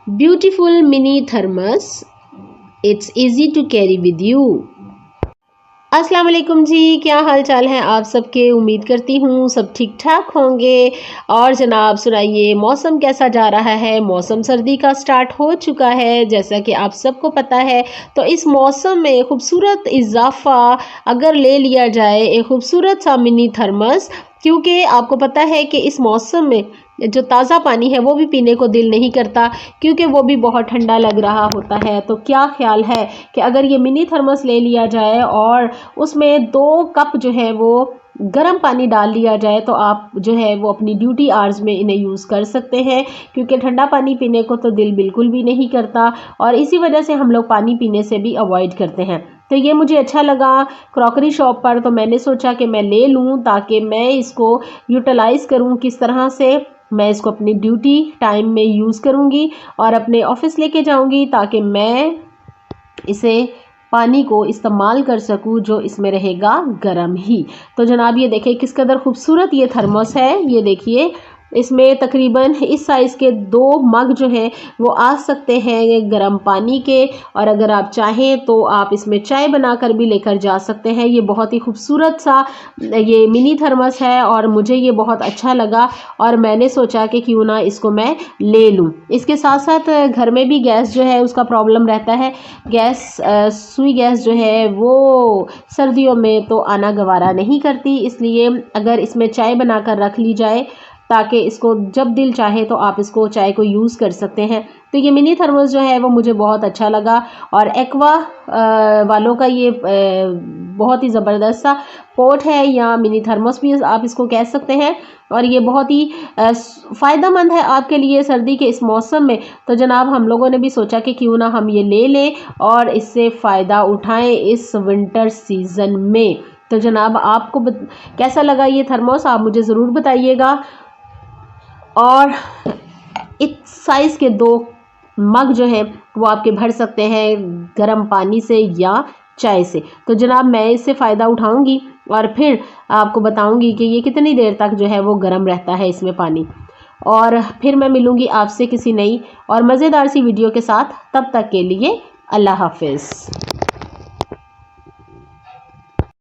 Beautiful mini thermos. It's easy to carry with you. अस्सलाम वालेकुम जी, क्या हाल चाल है आप सबके। उम्मीद करती हूँ सब ठीक ठाक होंगे। और जनाब सुनाइए, मौसम कैसा जा रहा है। मौसम सर्दी का स्टार्ट हो चुका है जैसा कि आप सबको पता है। तो इस मौसम में खूबसूरत इजाफा अगर ले लिया जाए एक खूबसूरत सा मिनी थर्मस, क्योंकि आपको पता है कि इस मौसम में जो ताज़ा पानी है वो भी पीने को दिल नहीं करता, क्योंकि वो भी बहुत ठंडा लग रहा होता है। तो क्या ख्याल है कि अगर ये मिनी थर्मस ले लिया जाए और उसमें 2 कप जो है वो गर्म पानी डाल लिया जाए, तो आप जो है वो अपनी ड्यूटी आवर्स में इन्हें यूज़ कर सकते हैं, क्योंकि ठंडा पानी पीने को तो दिल बिल्कुल भी नहीं करता और इसी वजह से हम लोग पानी पीने से भी अवॉइड करते हैं। तो ये मुझे अच्छा लगा क्रॉकरी शॉप पर, तो मैंने सोचा कि मैं ले लूँ ताकि मैं इसको यूटिलाइज़ करूँ। किस तरह से मैं इसको अपनी ड्यूटी टाइम में यूज़ करूँगी और अपने ऑफिस लेके जाऊँगी, ताकि मैं इसे पानी को इस्तेमाल कर सकूँ जो इसमें रहेगा गर्म ही। तो जनाब ये देखिए किस कदर खूबसूरत ये थर्मस है। ये देखिए इसमें तकरीबन इस साइज़ के 2 मग जो हैं वो आ सकते हैं गर्म पानी के, और अगर आप चाहें तो आप इसमें चाय बनाकर भी लेकर जा सकते हैं। ये बहुत ही खूबसूरत सा ये मिनी थर्मस है और मुझे ये बहुत अच्छा लगा और मैंने सोचा कि क्यों ना इसको मैं ले लूँ। इसके साथ साथ घर में भी गैस जो है उसका प्रॉब्लम रहता है। सुई गैस जो है वो सर्दियों में तो आना गवारा नहीं करती, इसलिए अगर इसमें चाय बनाकर रख ली जाए ताकि इसको जब दिल चाहे तो आप इसको चाय को यूज़ कर सकते हैं। तो ये मिनी थर्मस जो है वो मुझे बहुत अच्छा लगा। और एक्वा वालों का ये बहुत ही ज़बरदस्त सा पॉट है या मिनी थर्मस भी आप इसको कह सकते हैं, और ये बहुत ही फ़ायदेमंद है आपके लिए सर्दी के इस मौसम में। तो जनाब हम लोगों ने भी सोचा कि क्यों ना हम ये ले लें और इससे फ़ायदा उठाएं इस विंटर सीज़न में। तो जनाब आपको कैसा लगा ये थर्मस, आप मुझे ज़रूर बताइएगा। और इस साइज़ के 2 मग जो हैं वो आपके भर सकते हैं गर्म पानी से या चाय से। तो जनाब मैं इससे फ़ायदा उठाऊंगी और फिर आपको बताऊंगी कि ये कितनी देर तक जो है वो गर्म रहता है इसमें पानी। और फिर मैं मिलूंगी आपसे किसी नई और मज़ेदार सी वीडियो के साथ। तब तक के लिए अल्लाह हाफिज़।